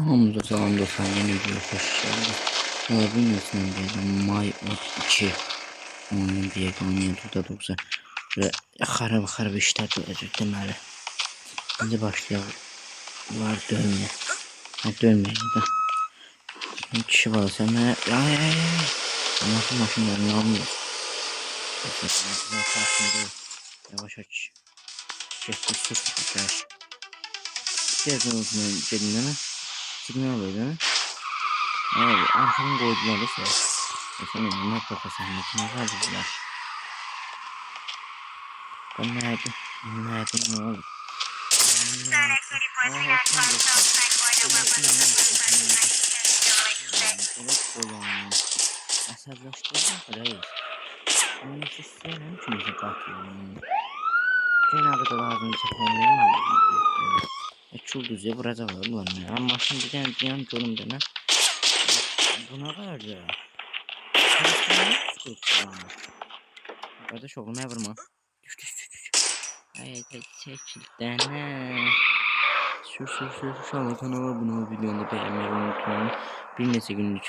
Hamza salam dostlar, yeni videoya hoş geldiniz. Bugün dedim May 2 onun diye oynuyordu da ve xarab işler olacak deməli. Şimdi başlayalım. Var dönme. Ha dönmeyin de. Bir kişi var sen ne? Ay. Maşınlar ne yapıyor? Yavaş aç. Çekti sus. Gezmemizin cebinde signal öyle. Abi arkamı koydular ise. Efendim ne profesyonel ne var. Ben nerede ne oldu? Əsəbləşdirdim reis. Bunun istəyirəm kimsə qatılım. Cenab-ı da lazım çəkməyəm. Çul düzə vuracaqlar bunlar. Amma şimdi deyən görüm denə. Buna var ya. Kardeş oğlum ne vurma. Düş. Ay çekil dene. Sür. Şu an kanala bunu videonu beğenmeyi unutmayın. Bir neçə gündür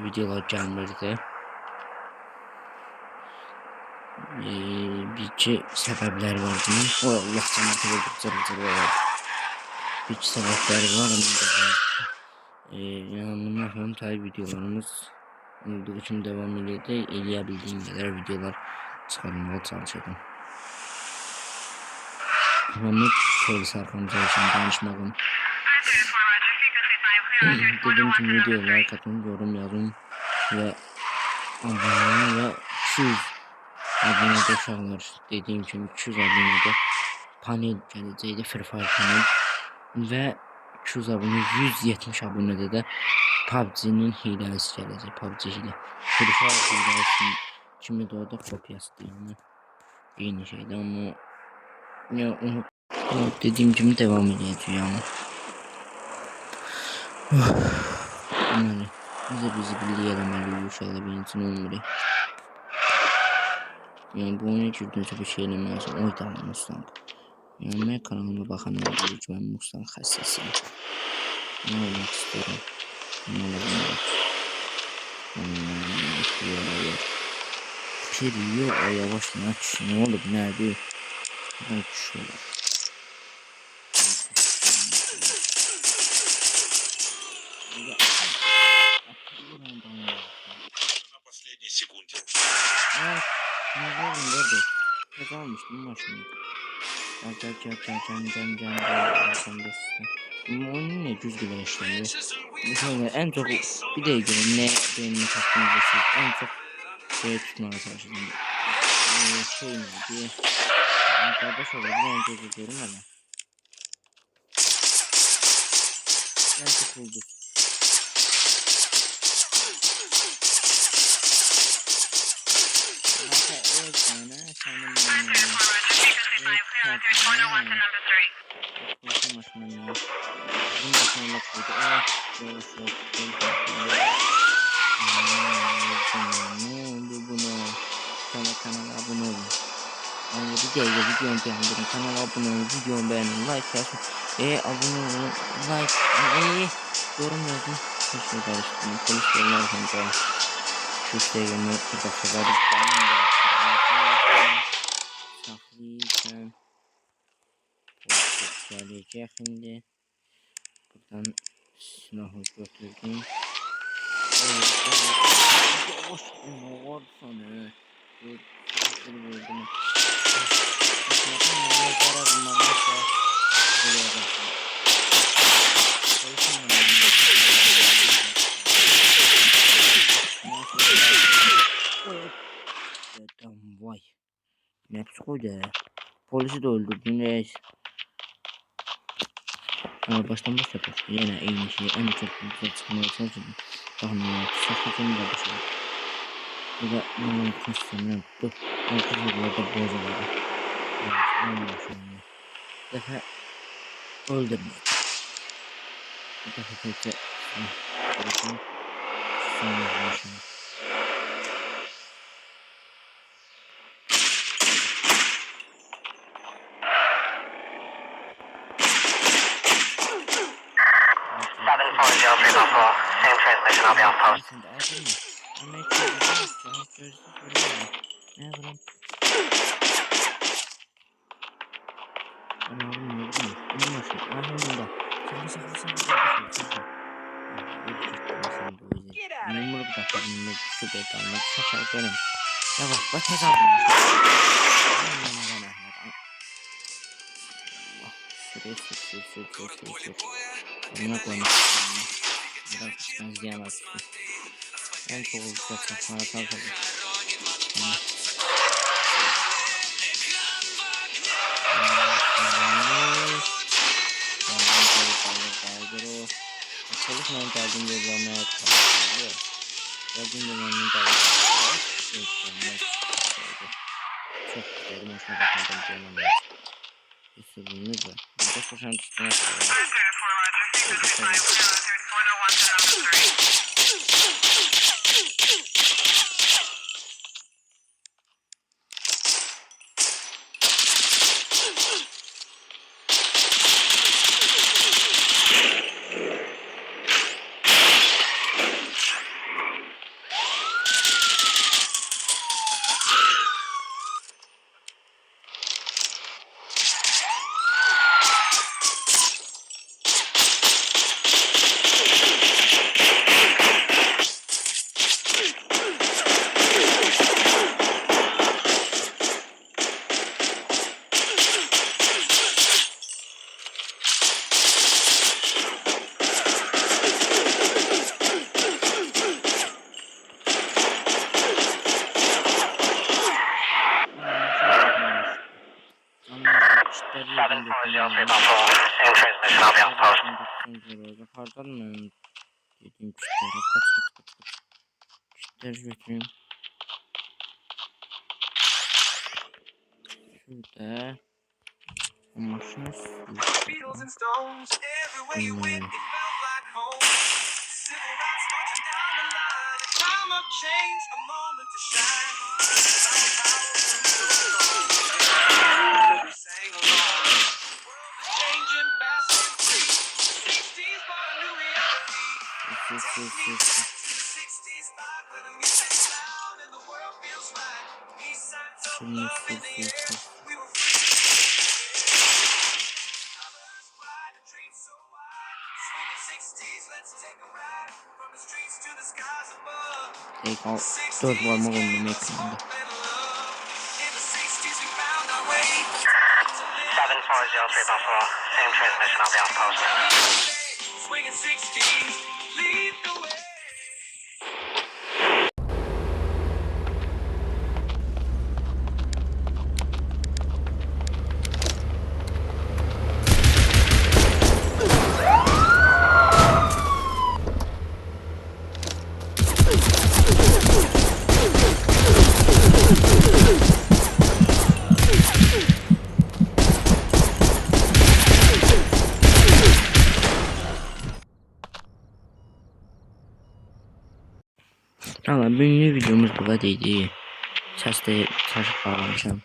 videolar gəlmirdi. Bir səbəblər var bunun. O Allah cəmaatı vurduqca var. Bir səbəblər var. Yani mənim tabi videolarımız olduğu için devam eləyə kadar videolar çıkarmaya çalışacağım. Ama polis arkamıza için danışmağım. Dediğim gibi videoya like atın, yorum yazın ve abone ve 200 abonede uşaqlar. Dediğim gibi 200 abonede panel gələcəkdir, Free Fire panel ve 200 abone 170 abonede de PUBG'nin hilesi gələcək. PUBG hile. Free Fire hilesi kimi de orada kopyası değil. Yeni şeydi ama ya onu dediğim gibi devam edeceğim. Yani bizi birliğe eləməli inşallah bir insan olmuyor. Yani bu oyuna girdiysə bir şey eləməliysən. Oy da Mustang. Yani mən kanalıma baxanlar bilir ki, mən Mustang xəstəsiyim. Ne olmak istiyorum? Ne olabilir? Piriyor o yavaş ne oldu nerede? Ben şöyle. На последней секунде. Evet, ne nerede? Ne almıştım maşını? Can. Bu oyun ne düz güzel işleniyor. Mesela en çok bir de göre ne benim takımda en çok şey tutmaya çalıştım. Şey neydi? Kardeş olur ben gözüküyorum hala. En çok oldu. Kanala abone olun. Yani videomu beğendim. Kanala abone olun. Videomu beğenin. Like yazın. Abone olun. Like. Yorum yazın. Hiç ne karıştırdım. Polislerin arkamda. Şu işlerini bir dakika verip saklayacağım. Polis gelecek şimdi. Buradan silahı götürdüm. Yavaş ne var sana? Vurdum. Vay. Ne psikoydu? Polisi de öldürdün reis. Ama baştan başladık. Yine aynı şey. En çok güzel çıkmaya çalışdım. Daha ne? Sakıcım da bir şey. Bu da ne kostümler bu. Arkadaşlar da bozuldu. Bir defa öldürme. Bir defa tekrar. 740 same transmission, I'll be on post. Sen de aldın mı? Ama hiç gözsüz vuruyor. Ne yapalım? Ama oğlum ne oldu mu? Benim başım. Ahırında. Sakla. Numara da kadınla şu betanla saçar benim. Yavaş bataz aldım. Sür. Buna koymuş. Biraz kıskan ziyemez. En çok olacak. Bana kalkalım. Çalışmayan geldim diye zorlamaya çalışıyor. Geldim de memnun kaldım. Çok güzelim hoşuna bakmadım canım. Üstünlüğünüz var. Burada koşan tutmak var. Same transmission, I'll be on post. Pardon mu? Dediğim çitlere kaç. Çitleri götüreyim. Şurada. Maşını Beatles and Stones, everywhere you went, it felt like home. Civil rights marching down the line, a time of change, a moment to shine. Found power through the storm. We sang along. The world is changing fast and free. The 60s brought a new reality. Take me back to the 60s, live where the music's loud and the world feels right. Peace signs of love in the air. We were free. Take out 4 parmak onun ekranda. 740 Buffalo, same transmission, I'll be on post. Swinging 60s, lead the way. Tamam, bugünkü videomuz bu kadar idi. Səsdə çaşıb bağlamışam.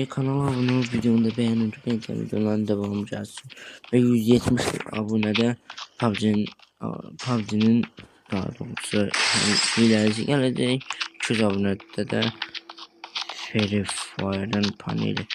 Kanala abone ol, videonu da beğen unutmayın. Videoların devamı gelsin. Ve 170 abonede PUBG'nin daha doğrusu ilerisi gelecek. 200 abonede de Free Fire'ın paneli